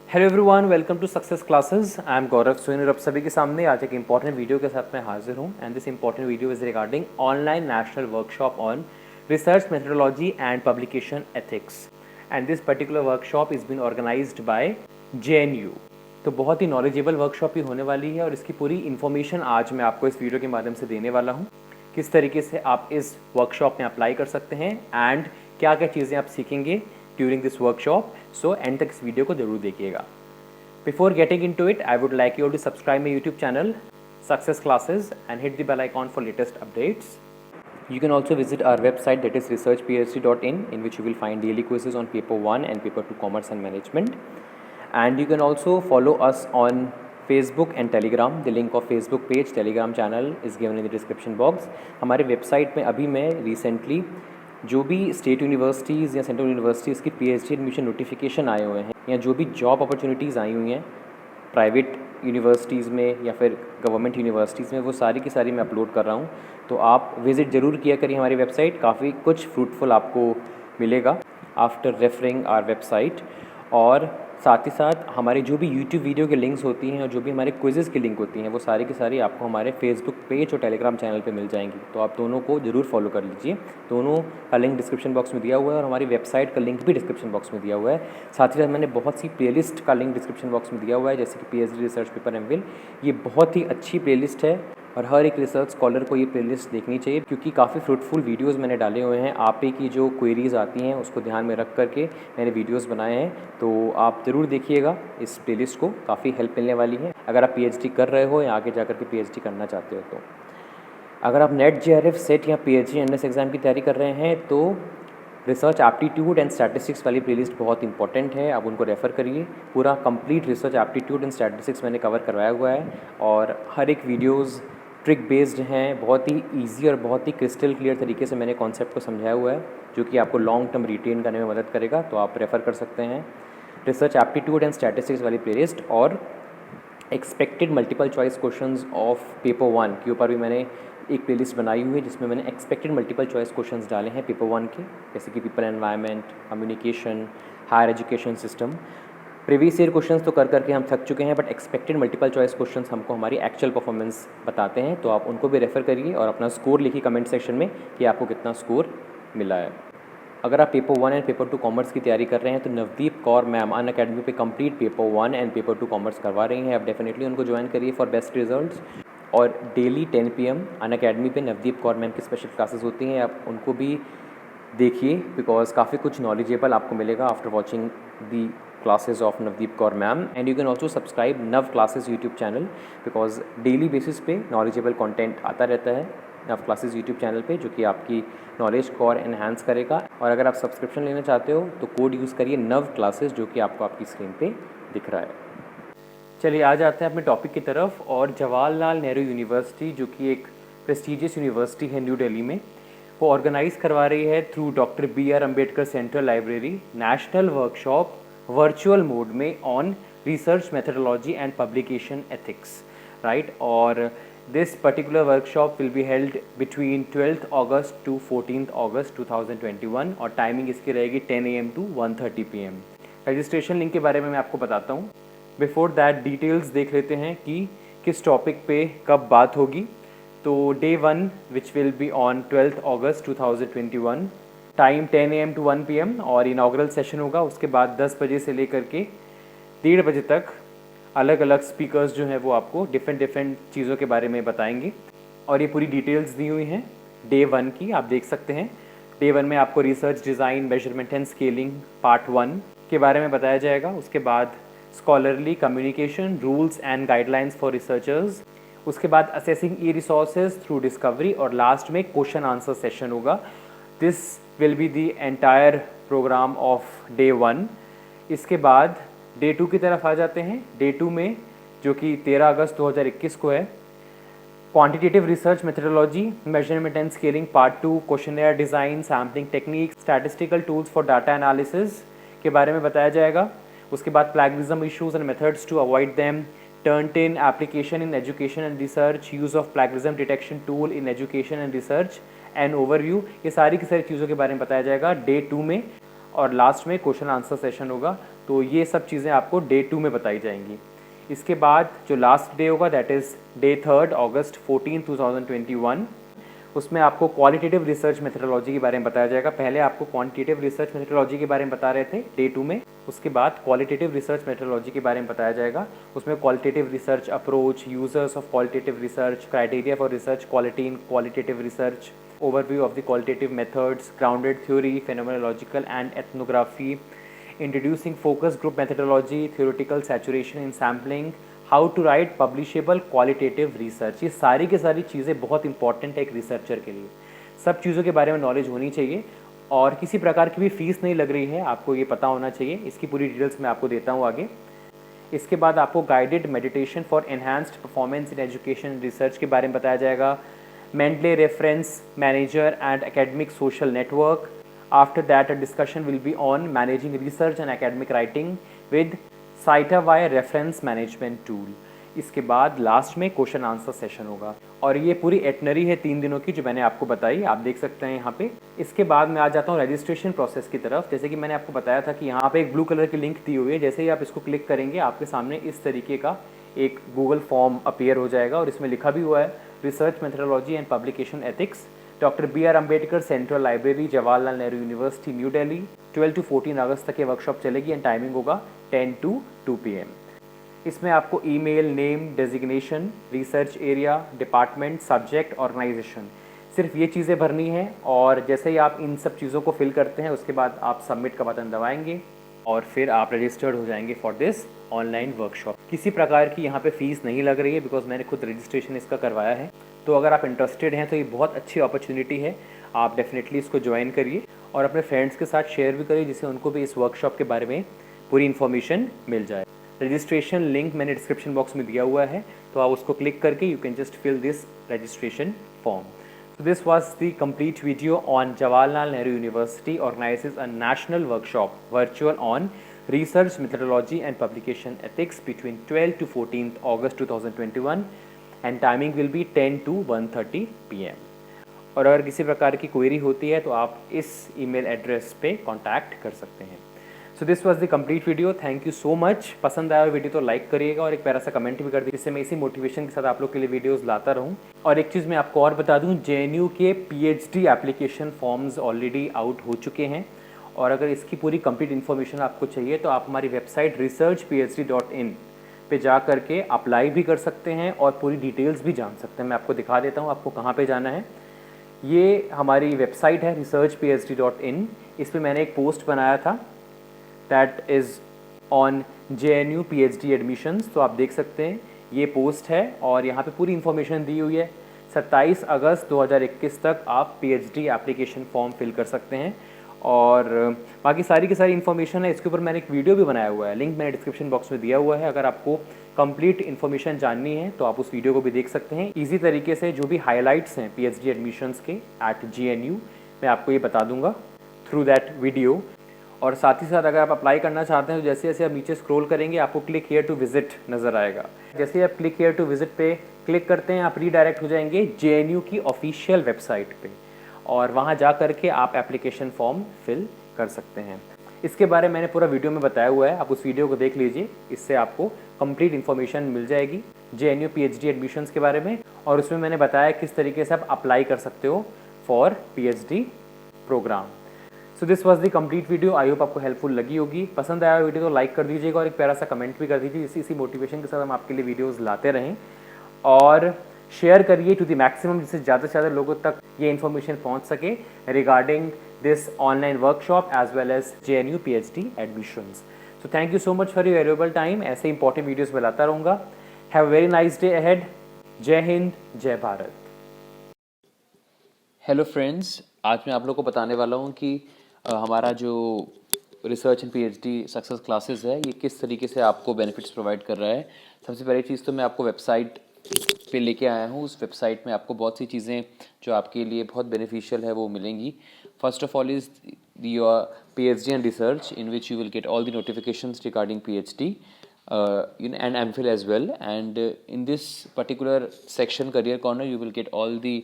Hello everyone, welcome to success classes. I am Gaurav Soin और आप सभी के सामने आज एक इंपॉर्टेंट वीडियो के साथ मैं हाजिर हूं। And this important video is regarding online national workshop on research methodology and publication ethics. And this particular workshop is been organised by JNU। तो बहुत ही नॉलेजेबल वर्कशॉप ही होने वाली है और इसकी पूरी इन्फॉर्मेशन आज मैं आपको इस वीडियो के माध्यम से देने वाला हूँ। किस तरीके से आप इस वर्कशॉप में अप्लाई कर सकते हैं एंड क्या क्या चीज़ें आप सीखेंगे during this workshop. So and तक इस वीडियो को जरूर देखिएगा। Before getting into it, I would like you all to subscribe my YouTube channel, Success Classes, and hit the bell icon for latest updates. You can also visit our website, that is researchphd.in, in which you will find daily quizzes on paper 1 and paper 2 commerce and management. And you can also follow us on Facebook and Telegram. The link of Facebook page, Telegram channel is given in the description box. हमारे website में अभी मैं recently जो भी state universities या central universities की PhD admission notification आए हुए हैं या जो भी जॉब अपॉर्चुनिटीज़ आई हुई हैं प्राइवेट यूनिवर्सिटीज़ में या फिर गवर्नमेंट यूनिवर्सिटीज़ में, वो सारी की सारी मैं अपलोड कर रहा हूँ। तो आप विज़िट ज़रूर किया करिए हमारी वेबसाइट, काफ़ी कुछ फ्रूटफुल आपको मिलेगा आफ्टर रेफरिंग आवर वेबसाइट। और साथ ही साथ हमारे जो भी यूट्यूब वीडियो के लिंक्स होती हैं और जो भी हमारे क्विज़ेज़ की लिंक होती हैं वो सारी की सारी आपको हमारे फेसबुक पेज और टेलीग्राम चैनल पे मिल जाएंगी। तो आप दोनों को ज़रूर फॉलो कर लीजिए। दोनों का लिंक डिस्क्रिप्शन बॉक्स में दिया हुआ है और हमारी वेबसाइट का लिंक भी डिस्क्रिप्शन बॉक्स में दिया हुआ है। साथ ही साथ मैंने बहुत सी प्लेलिस्ट का लिंक डिस्क्रिप्शन बॉक्स में दिया हुआ है, जैसे कि PhD रिसर्च पेपर MPhil। ये बहुत ही अच्छी प्लेलिस्ट है और हर एक रिसर्च स्कॉलर को ये प्लेलिस्ट देखनी चाहिए क्योंकि काफ़ी फ्रूटफुल वीडियोस मैंने डाले हुए हैं। आप ही की जो क्वेरीज़ आती हैं उसको ध्यान में रख करके मैंने वीडियोस बनाए हैं। तो आप ज़रूर देखिएगा इस प्लेलिस्ट को, काफ़ी हेल्प मिलने वाली है अगर आप PhD कर रहे हो या आगे जाकर के PhD करना चाहते हो। तो अगर आप नेट JRF सेट या PhD NS एग्ज़ाम की तैयारी कर रहे हैं तो रिसर्च एप्टीट्यूड एंड स्टैटिस्टिक्स वाली प्लेलिस्ट बहुत इंपॉर्टेंट है, आप उनको रेफ़र करिए। पूरा complete research aptitude and statistics मैंने कवर करवाया हुआ है और हर एक वीडियोज़ ट्रिक बेस्ड हैं, बहुत ही ईजी और बहुत ही क्रिस्टल क्लियर तरीके से मैंने कॉन्सेप्ट को समझाया हुआ है जो कि आपको लॉन्ग टर्म रिटेन करने में मदद करेगा। तो आप रेफ़र कर सकते हैं रिसर्च एप्टीट्यूड एंड स्टैटिस्टिक्स वाली प्लेलिस्ट। और expected multiple choice questions of paper 1 के ऊपर भी मैंने एक प्लेलिस्ट बनाई हुई है जिसमें मैंने एक्सपेक्टेड मल्टीपल चॉइस क्वेश्चंस डाले हैं पेपर 1 के, जैसे कि people environment, communication, higher education system. Previous year questions तो कर करके हम थक चुके हैं, but expected multiple choice questions हमको हमारी एक्चुअल परफॉर्मेंस बताते हैं। तो आप उनको भी रेफ़र करिए और अपना स्कोर लिखिए कमेंट सेक्शन में कि आपको कितना स्कोर मिला है। अगर आप पेपर 1 एंड पेपर 2 कॉमर्स की तैयारी कर रहे हैं तो नवदीप कौर मैम अनअकैडमी पे complete paper 1 and paper 2 commerce करवा रही हैं। आप डेफिनेटली उनको ज्वाइन करिए फॉर बेस्ट रिजल्ट्स। और डेली 10 PM अनअकैडमी पे नवदीप कौर मैम की स्पेशल क्लासेस होती हैं, आप उनको भी देखिए बिकॉज काफ़ी कुछ नॉलेजेबल आपको मिलेगा after watching the classes of Navdeep Kaur ma'am। and you can also subscribe Nav Classes YouTube channel because daily basis पे नॉलेजेबल कंटेंट आता रहता है नव क्लासेस यूट्यूब चैनल पे जो कि आपकी नॉलेज को और एनहांस करेगा। और अगर आप सब्सक्रिप्शन लेना चाहते हो तो कोड यूज़ करिए नव क्लासेस जो कि आपको आपकी स्क्रीन पे दिख रहा है। चलिए आ जाते हैं अपने टॉपिक की तरफ। और जवाहरलाल नेहरू यूनिवर्सिटी जो कि एक प्रेस्टिजियस यूनिवर्सिटी है न्यू दिल्ली में, वो ऑर्गेनाइज़ करवा रही है through doctor BR Ambedkar central library national workshop virtual mode में on research methodology and publication ethics, right. और this particular workshop will be held between 12th August to 14th August 2021 और timing इसकी रहेगी 10 AM to 1:30 PM। Registration link के बारे में मैं आपको बताता हूँ। बिफोर दैट डिटेल्स देख लेते हैं कि किस टॉपिक पे कब बात होगी। तो day 1 which will be on 12th August 2021, time 10 AM to 1 PM और इनाग्रल सेशन होगा। उसके बाद 10 बजे से लेकर के 1:30 बजे तक अलग अलग स्पीकर्स जो हैं वो आपको डिफरेंट चीज़ों के बारे में बताएंगे और ये पूरी डिटेल्स दी हुई हैं डे 1 की, आप देख सकते हैं। डे 1 में आपको research design, measurement and scaling part 1 के बारे में बताया जाएगा। उसके बाद scholarly communication, rules and guidelines for researchers, उसके बाद assessing e resources through discovery और लास्ट में क्वेश्चन आंसर सेशन होगा। This will be the entire programme of day 1। इसके बाद डे 2 की तरफ आ जाते हैं। डे 2 में जो कि 13 अगस्त 2021 को है, quantitative research methodology, measurement and scaling part 2, questionnaire design, sampling technique, statistical tools for data analysis के बारे में बताया जाएगा। उसके बाद plagiarism issues and methods to avoid them, Turnitin application in education and research, use of plagiarism detection tool in education and research and overview, ये सारी की सारी चीज़ों के बारे में बताया जाएगा डे 2 में। और लास्ट में क्वेश्चन आंसर सेशन होगा। तो ये सब चीज़ें आपको डे 2 में बताई जाएंगी। इसके बाद जो लास्ट डे होगा दैट इज़ डे 3 अगस्त 14 2021, उसमें आपको क्वालिटेटिव रिसर्च मेथडोलॉजी के बारे में बताया जाएगा। पहले आपको क्वांटिटेटिव रिसर्च मेथडोलॉजी के बारे में बता रहे थे डे 2 में, उसके बाद क्वालिटेटिव रिसर्च मेथडोलॉजी के बारे में बताया जाएगा। उसमें qualitative research approach, users of qualitative research, criteria for research quality in qualitative research, overview of the qualitative methods, grounded theory, phenomenological and ethnography, introducing focus group methodology, theoretical saturation in sampling, how to write publishable qualitative research। ये सारी की सारी चीज़ें बहुत important है एक researcher के लिए। सब चीज़ों के बारे में नॉलेज होनी चाहिए और किसी प्रकार की भी फीस नहीं लग रही है, आपको ये पता होना चाहिए। इसकी पूरी डिटेल्स मैं आपको देता हूँ आगे। इसके बाद आपको guided meditation for enhanced performance in education research के बारे में बताया जाएगा। Mendeley reference manager and academic social network. After that, a discussion will be on managing research and academic writing with CitaVire reference management tool. इसके बाद last में question answer session होगा और ये पूरी एटनरी है 3 दिनों की जो मैंने आपको बताई, आप देख सकते हैं यहाँ पे। इसके बाद मैं आ जाता हूँ रजिस्ट्रेशन प्रोसेस की तरफ। जैसे कि मैंने आपको बताया था कि यहाँ पे एक ब्लू कलर की लिंक दी हुई है, जैसे ही आप इसको क्लिक करेंगे आपके सामने इस तरीके का एक गूगल फॉर्म अपीयर हो जाएगा और इसमें लिखा भी हुआ है research methodology and publication ethics, doctor B R. Ambedkar central Library, Jawaharlal Nehru University, New Delhi. 12 to 14 अगस्त तक ये वर्कशॉप चलेगी एंड टाइमिंग होगा 10 to 2 PM। इसमें आपको email, name, designation, research area, department, subject, organisation, सिर्फ ये चीज़ें भरनी है और जैसे ही आप इन सब चीज़ों को फिल करते हैं उसके बाद आप सबमिट का बटन दबाएंगे और फिर आप रजिस्टर्ड हो जाएंगे फॉर दिस ऑनलाइन वर्कशॉप। किसी प्रकार की यहाँ पे फीस नहीं लग रही है बिकॉज मैंने खुद रजिस्ट्रेशन इसका करवाया है। तो अगर आप इंटरेस्टेड हैं तो ये बहुत अच्छी अपॉर्चुनिटी है, आप डेफिनेटली इसको ज्वाइन करिए और अपने फ्रेंड्स के साथ शेयर भी करिए जिससे उनको भी इस वर्कशॉप के बारे में पूरी इन्फॉर्मेशन मिल जाए। रजिस्ट्रेशन लिंक मैंने डिस्क्रिप्शन बॉक्स में दिया हुआ है, तो आप उसको क्लिक करके you can just fill this registration form. So this was the complete video on Jawaharlal Nehru University organizes a national workshop virtual on research methodology and publication ethics between 12 to 14th August 2021 and timing will be 10 to 1:30 PM। और अगर किसी प्रकार की query होती है तो आप इस ईमेल एड्रेस पे कांटेक्ट कर सकते हैं। So this was the complete video, thank you so much. पसंद आया वीडियो तो लाइक करिएगा और एक प्यारा सा कमेंट भी कर दीजिए जिससे मैं इसी मोटिवेशन के साथ आप लोग के लिए वीडियोस लाता रहूं। और एक चीज़ मैं आपको और बता दूं, JNU के PhD application forms already out हो चुके हैं और अगर इसकी पूरी कंप्लीट इन्फॉर्मेशन आपको चाहिए तो आप हमारी वेबसाइट researchphd.in पे जा करके अप्लाई भी कर सकते हैं और पूरी डिटेल्स भी जान सकते हैं। मैं आपको दिखा देता हूँ आपको कहाँ पे जाना है। ये हमारी वेबसाइट है researchphd.in, इस पर मैंने एक पोस्ट बनाया था that is on JNU PhD admissions, तो आप देख सकते हैं ये पोस्ट है और यहाँ पे पूरी इन्फॉर्मेशन दी हुई है। 27 अगस्त 2021 तक आप PhD एप्लीकेशन फॉर्म फिल कर सकते हैं और बाकी सारी की सारी इन्फॉर्मेशन है। इसके ऊपर मैंने एक वीडियो भी बनाया हुआ है, लिंक मैंने डिस्क्रिप्शन बॉक्स में दिया हुआ है। अगर आपको कंप्लीट इन्फॉर्मेशन जाननी है तो आप उस वीडियो को भी देख सकते हैं। ईजी तरीके से जो भी हाईलाइट्स हैं PhD एडमिशन्स के एट JNU मैं आपको ये बता दूंगा थ्रू दैट वीडियो। और साथ ही साथ अगर आप अप्लाई करना चाहते हैं तो जैसे जैसे आप नीचे स्क्रॉल करेंगे आपको क्लिक हियर टू विजिट नज़र आएगा। जैसे ही आप क्लिक हियर टू विजिट पे क्लिक करते हैं आप रीडायरेक्ट हो जाएंगे JNU की ऑफिशियल वेबसाइट पे और वहाँ जा करके आप एप्लीकेशन फॉर्म फिल कर सकते हैं। इसके बारे में मैंने पूरा वीडियो में बताया हुआ है, आप उस वीडियो को देख लीजिए, इससे आपको कंप्लीट इन्फॉर्मेशन मिल जाएगी JNU PhD एडमिशन्स के बारे में। और उसमें मैंने बताया किस तरीके से आप अप्लाई कर सकते हो for PhD programme. So this was the complete video, I hope आपको हेल्पफुल लगी होगी। पसंद आया वीडियो तो लाइक कर दीजिएगा और एक प्यारा सा कमेंट भी कर दीजिए, इसी मोटिवेशन के साथ हम आपके लिए वीडियोस लाते रहें। और शेयर करिए टू द मैक्सिमम जिससे ज़्यादा से ज़्यादा लोगों तक ये इन्फॉर्मेशन पहुंच सके regarding this online workshop as well as JNU PhD admissions. So thank you so much for your valuable time, ऐसे इंपॉर्टेंट वीडियोज़ में लाता रहूँगा। Have a very nice day ahead. जय हिंद, जय भारत। हेलो फ्रेंड्स, आज मैं आप लोगों को बताने वाला हूँ कि हमारा जो research and PhD success classes है ये किस तरीके से आपको बेनिफिट्स प्रोवाइड कर रहा है। सबसे पहली चीज़ तो मैं आपको वेबसाइट पे लेके आया हूँ। उस वेबसाइट में आपको बहुत सी चीज़ें जो आपके लिए बहुत बेनिफिशियल है वो मिलेंगी। First of all is your PhD and research in which you will get all the notifications regarding PhD and MPhil as well. And in this particular section, Career Corner, you will get all the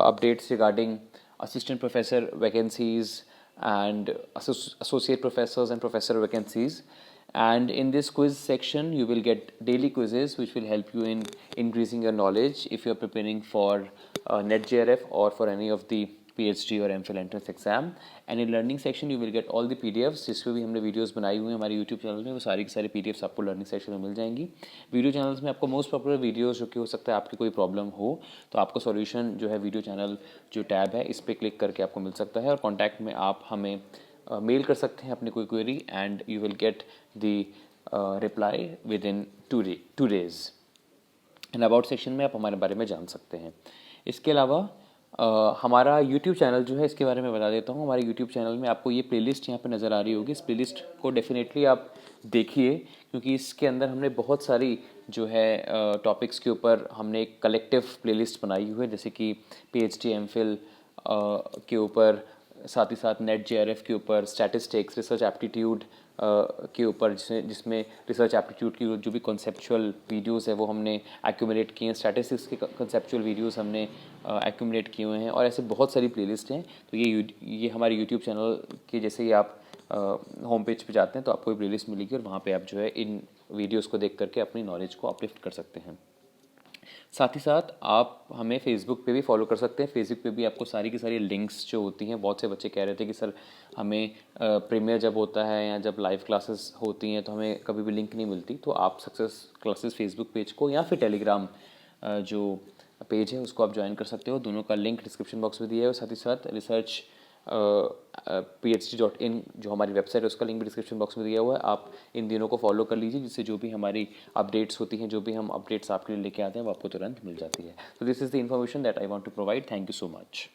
updates regarding assistant professor vacancies and associate professors and professor vacancies. And in this quiz section you will get daily quizzes which will help you in increasing your knowledge if you are preparing for NetJRF or for any of the PhD और MPhil entrance exam. And in learning section you will get all the PDFs जिसमें भी हमने videos बनाई हुई हैं हमारे YouTube channel में, वो सारी की सारी PDFs आपको लर्निंग सेक्शन में मिल जाएंगी. वीडियो चैनल्स में आपको मोस्ट पॉपुलर वीडियोस जो कि हो सकता है आपकी कोई प्रॉब्लम हो तो आपको सॉल्यूशन जो है वीडियो चैनल जो टैब है इस पर क्लिक करके आपको मिल सकता है. और कॉन्टैक्ट में आप हमें मेल कर सकते हैं अपनी कोई query and you will get the reply with in 2 days. And about section में आप हमारे बारे में जान सकते हैं. इसके अलावा हमारा यूट्यूब चैनल जो है इसके बारे में बता देता हूँ. हमारे यूट्यूब चैनल में आपको ये प्लेलिस्ट यहाँ पे नज़र आ रही होगी. इस प्लेलिस्ट को डेफिनेटली आप देखिए क्योंकि इसके अंदर हमने बहुत सारी जो है टॉपिक्स के ऊपर हमने एक कलेक्टिव प्लेलिस्ट बनाई हुई है, जैसे कि PhD MPhil के ऊपर, साथ ही साथ NetJRF के ऊपर, स्टैटिस्टिक्स, रिसर्च एप्टीट्यूड के ऊपर, जिसमें रिसर्च एप्टीट्यूड की जो भी कॉन्सेप्चुअल वीडियोस है वो हमने एक्यूमुलेट किए हैं, स्टैटिस्टिक्स के कॉन्सेप्चुअल वीडियोस हमने एक्यूमुलेट किए हुए हैं और ऐसे बहुत सारी प्लेलिस्ट हैं. तो ये हमारे यूट्यूब चैनल के जैसे ही आप होम पेज पे जाते हैं तो आपको ये प्लेलिस्ट मिलेगी और वहाँ पे आप जो है इन वीडियोस को देख करके अपनी नॉलेज को अपलिफ्ट कर सकते हैं. साथ ही साथ आप हमें फेसबुक पे भी फॉलो कर सकते हैं. फेसबुक पे भी आपको सारी की सारी लिंक्स जो होती हैं, बहुत से बच्चे कह रहे थे कि सर हमें प्रीमियर जब होता है या जब लाइव क्लासेस होती हैं तो हमें कभी भी लिंक नहीं मिलती. तो आप सक्सेस क्लासेस फेसबुक पेज को या फिर टेलीग्राम जो पेज है उसको आप ज्वाइन कर सकते हो. दोनों का लिंक डिस्क्रिप्शन बॉक्स में दिया है और साथ ही साथ रिसर्च phd.in जो हमारी वेबसाइट है उसका लिंक भी डिस्क्रिप्शन बॉक्स में दिया हुआ है. आप इन दिनों को फॉलो कर लीजिए जिससे जो भी हमारी अपडेट्स होती हैं, जो भी हम अपडेट्स आपके लिए लेके आते हैं वो आपको तुरंत मिल जाती है. तो this is the information that I want to provide. Thank you so much.